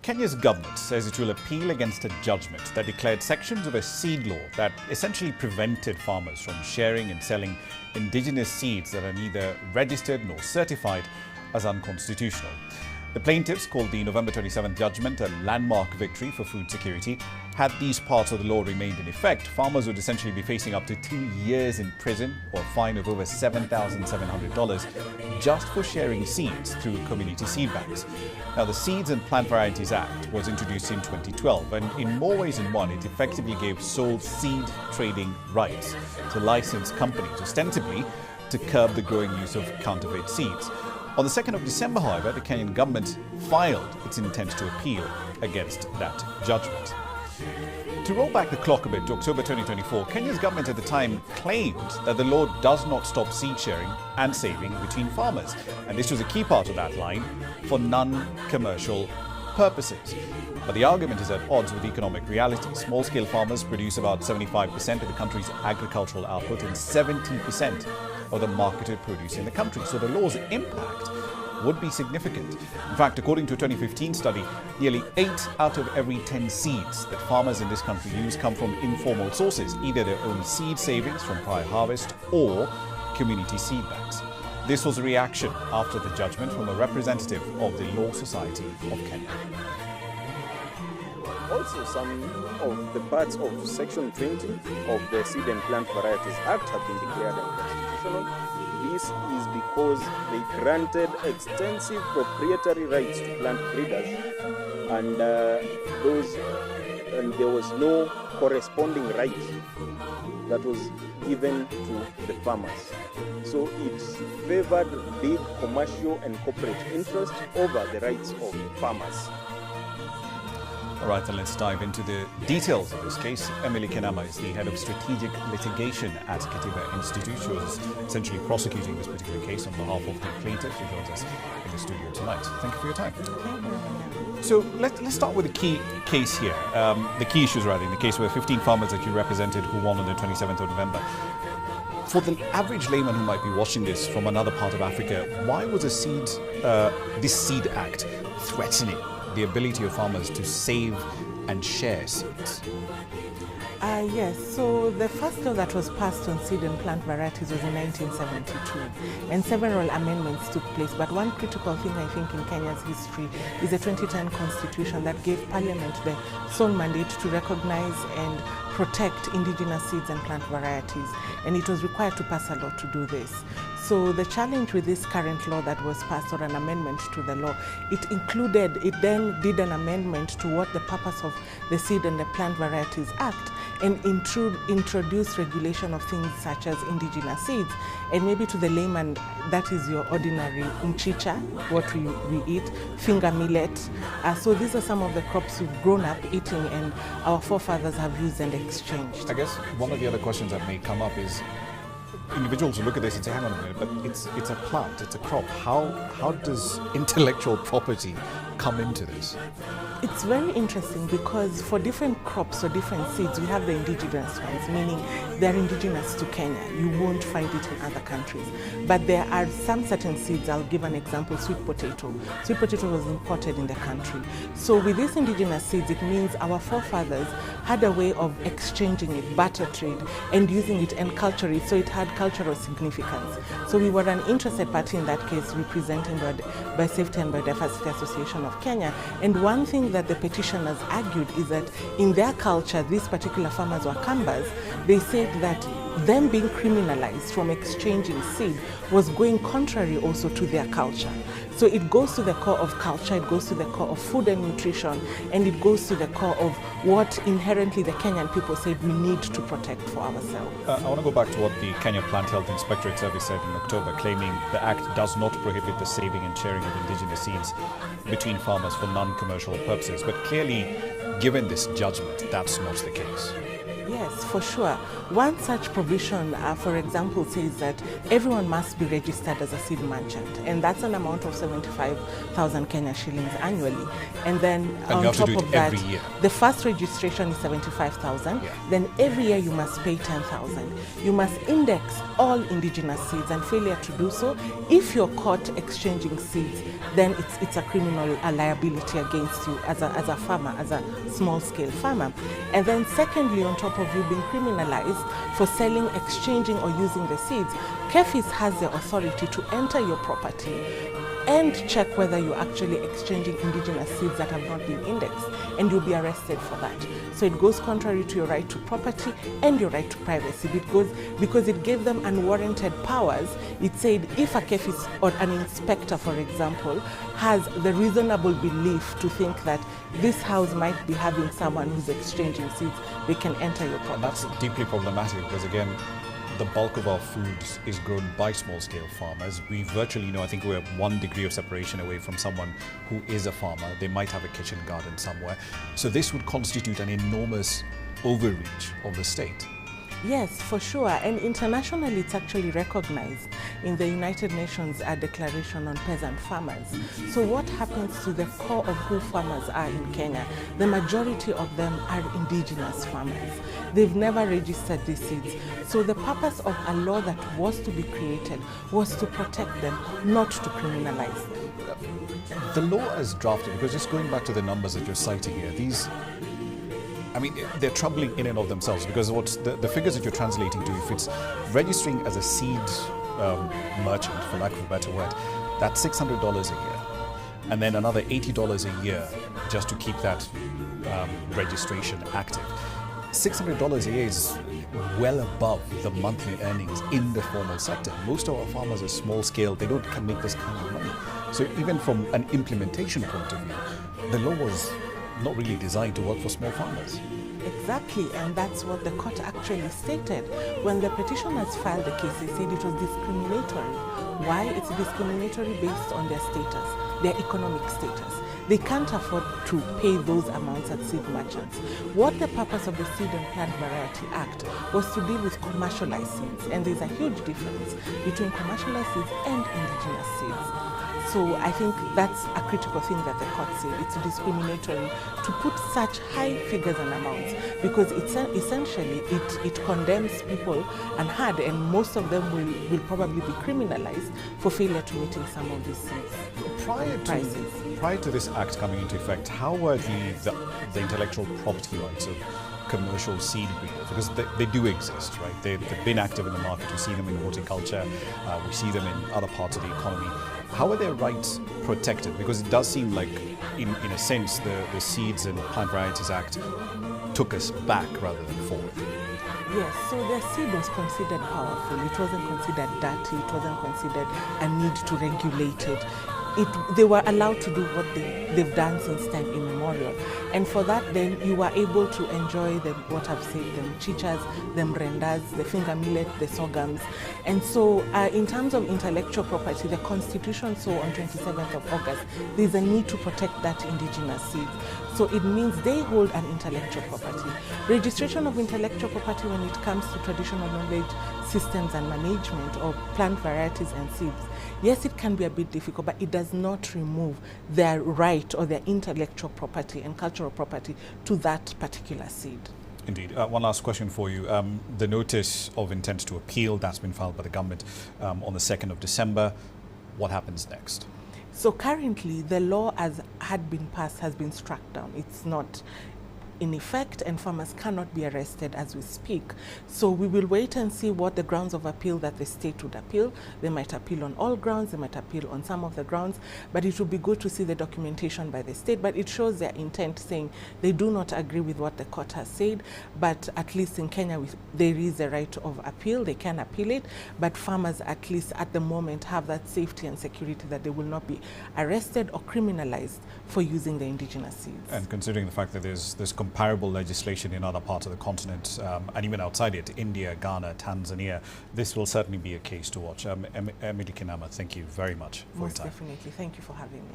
Kenya's government says it will appeal against a judgment that declared sections of a seed law that essentially prevented farmers from sharing and selling indigenous seeds that are neither registered nor certified as unconstitutional. The plaintiffs called the November 27th judgment a landmark victory for food security. Had these parts of the law remained in effect, farmers would essentially be facing up to 2 years in prison or a fine of over $7,700 just for sharing seeds through community seed banks. Now, the Seeds and Plant Varieties Act was introduced in 2012, and in more ways than one, it effectively gave sole seed trading rights to licensed companies, ostensibly to curb the growing use of counterfeit seeds. On the 2nd of December, however, the Kenyan government filed its intent to appeal against that judgment. To roll back the clock a bit to October 2024, Kenya's government at the time claimed that the law does not stop seed sharing and saving between farmers. And this was a key part of that line for non-commercial purposes. But the argument is at odds with economic reality. Small-scale farmers produce about 75% of the country's agricultural output and 70% of the marketed produce in the country. So the law's impact would be significant. In fact, according to a 2015 study, nearly 8 out of every 10 seeds that farmers in this country use come from informal sources, either their own seed savings from prior harvest or community seed banks. This was a reaction after the judgment from a representative of the Law Society of Kenya. Also, some of the parts of Section 20 of the Seed and Plant Varieties Act have been declared unconstitutional. This is because they granted extensive proprietary rights to plant breeders, and there was no corresponding right that was given to the farmers. So it favored big commercial and corporate interests over the rights of farmers. All right, then let's dive into the details of this case. Emily Kenama is the head of strategic litigation at Katiba Institute. She was essentially prosecuting this particular case on behalf of the plaintiff. She joins us in the studio tonight. Thank you for your time. So let's start with the key case here. The key issues, rather, in the case where 15 farmers that you represented who won on the 27th of November. For the average layman who might be watching this from another part of Africa, why was this Seed Act threatening the ability of farmers to save and share seeds? Yes, so the first law that was passed on seed and plant varieties was in 1972, and several amendments took place. But one critical thing, I think, in Kenya's history is the 2010 Constitution that gave Parliament the sole mandate to recognize and protect indigenous seeds and plant varieties, and it was required to pass a law to do this. So the challenge with this current law that was passed, or an amendment to the law, it then did an amendment to what the purpose of the Seed and the Plant Varieties Act, and introduce regulation of things such as indigenous seeds. And maybe to the layman, that is your ordinary mchicha, what we eat, finger millet. So these are some of the crops we've grown up eating and our forefathers have used and exchanged. I guess one of the other questions that may come up is, individuals who look at this and say, hang on a minute, but it's a plant, it's a crop. How does intellectual property come into this? It's very interesting because for different crops or different seeds, we have the indigenous ones, meaning they're indigenous to Kenya. You won't find it in other countries. But there are some certain seeds. I'll give an example, sweet potato. Sweet potato was imported in the country. So with these indigenous seeds, it means our forefathers had a way of exchanging it, barter trade, and using it and culture it, so it had cultural significance. So we were an interested party in that case, representing Biosafety and Biodiversity Association of Kenya. And one thing that the petitioners argued is that in their culture, these particular farmers were Kambas. They said that them being criminalized from exchanging seed was going contrary also to their culture. So it goes to the core of culture, it goes to the core of food and nutrition, and it goes to the core of what inherently the Kenyan people said we need to protect for ourselves. I want to go back to what the Kenya Plant Health Inspectorate Service said in October, claiming the Act does not prohibit the saving and sharing of indigenous seeds between farmers for non-commercial purposes. But clearly, given this judgment, that's not the case. Yes, for sure. One such provision, for example, says that everyone must be registered as a seed merchant, and that's an amount of 75,000 Kenya shillings annually. And then on top of that, the first registration is 75,000. Yeah. Then every year you must pay 10,000. You must index all indigenous seeds, and failure to do so, if you're caught exchanging seeds, then it's a criminal liability against you as a farmer, as a small-scale farmer. And then secondly, on top of you being criminalized for selling, exchanging or using the seeds, KEFIS has the authority to enter your property and check whether you're actually exchanging indigenous seeds that have not been indexed, and you'll be arrested for that. So it goes contrary to your right to property and your right to privacy, because it gave them unwarranted powers. It said if a KEFIS or an inspector, for example, has the reasonable belief to think that this house might be having someone who's exchanging seeds, they can enter your property. And that's deeply problematic because, again, the bulk of our food is grown by small-scale farmers. We virtually know, I think we're 1 degree of separation away from someone who is a farmer. They might have a kitchen garden somewhere. So this would constitute an enormous overreach of the state. Yes, for sure. And internationally, it's actually recognized in the United Nations Declaration on Peasant Farmers. So what happens to the core of who farmers are in Kenya? The majority of them are indigenous farmers. They've never registered these seeds. So the purpose of a law that was to be created was to protect them, not to criminalize them. The law as drafted, because just going back to the numbers that you're citing here, they're troubling in and of themselves, because what's the figures that you're translating to, if it's registering as a seed merchant, for lack of a better word, that's $600 a year. And then another $80 a year just to keep that registration active. $600 a year is well above the monthly earnings in the formal sector. Most of our farmers are small scale, they can make this kind of money. So even from an implementation point of view, the law was not really designed to work for small farmers. Exactly, and that's what the court actually stated. When the petitioners filed the case, they said it was discriminatory. Why? It's discriminatory based on their status, their economic status. They can't afford to pay those amounts as seed merchants. What the purpose of the Seed and Plant Variety Act was to deal with commercialized seeds, and there's a huge difference between commercialized seeds and indigenous seeds. So I think that's a critical thing that the court said. It's discriminatory to put such high figures and amounts, because it's essentially it condemns people unheard, and most of them will probably be criminalized for failure to meeting some of these seeds. Prior to this act coming into effect, how were the intellectual property rights of commercial seed breeders? Because they do exist, right? They've been active in the market. We see them in horticulture. We see them in other parts of the economy. How are their rights protected? Because it does seem like, in a sense, the Seeds and Plant Varieties Act took us back rather than forward. Yes, so their seed was considered powerful. It wasn't considered dirty. It wasn't considered a need to regulate it. They were allowed to do what they've done since time immemorial. And for that, then you were able to enjoy what I've said, them chichas, them rendas, the finger millet, the sorghums. And so in terms of intellectual property, the Constitution saw on 27th of August, there's a need to protect that indigenous seed. So it means they hold an intellectual property. Registration of intellectual property when it comes to traditional knowledge systems and management of plant varieties and seeds, yes, it can be a bit difficult, but it does not remove their right or their intellectual property and cultural property to that particular seed. Indeed. One last question for you. The notice of intent to appeal, that's been filed by the government on the 2nd of December. What happens next? So currently, the law as had been passed has been struck down. It's not in effect, and farmers cannot be arrested as we speak. So we will wait and see what the grounds of appeal that the state would appeal. They might appeal on all grounds, they might appeal on some of the grounds, but it would be good to see the documentation by the state. But it shows their intent, saying they do not agree with what the court has said, but at least in Kenya there is a right of appeal, they can appeal it, but farmers at least at the moment have that safety and security that they will not be arrested or criminalized for using the indigenous seeds. And considering the fact that there's comparable legislation in other parts of the continent and even outside it, India, Ghana, Tanzania, this will certainly be a case to watch. Emily Kinama, thank you very much for your time. Most definitely. Thank you for having me.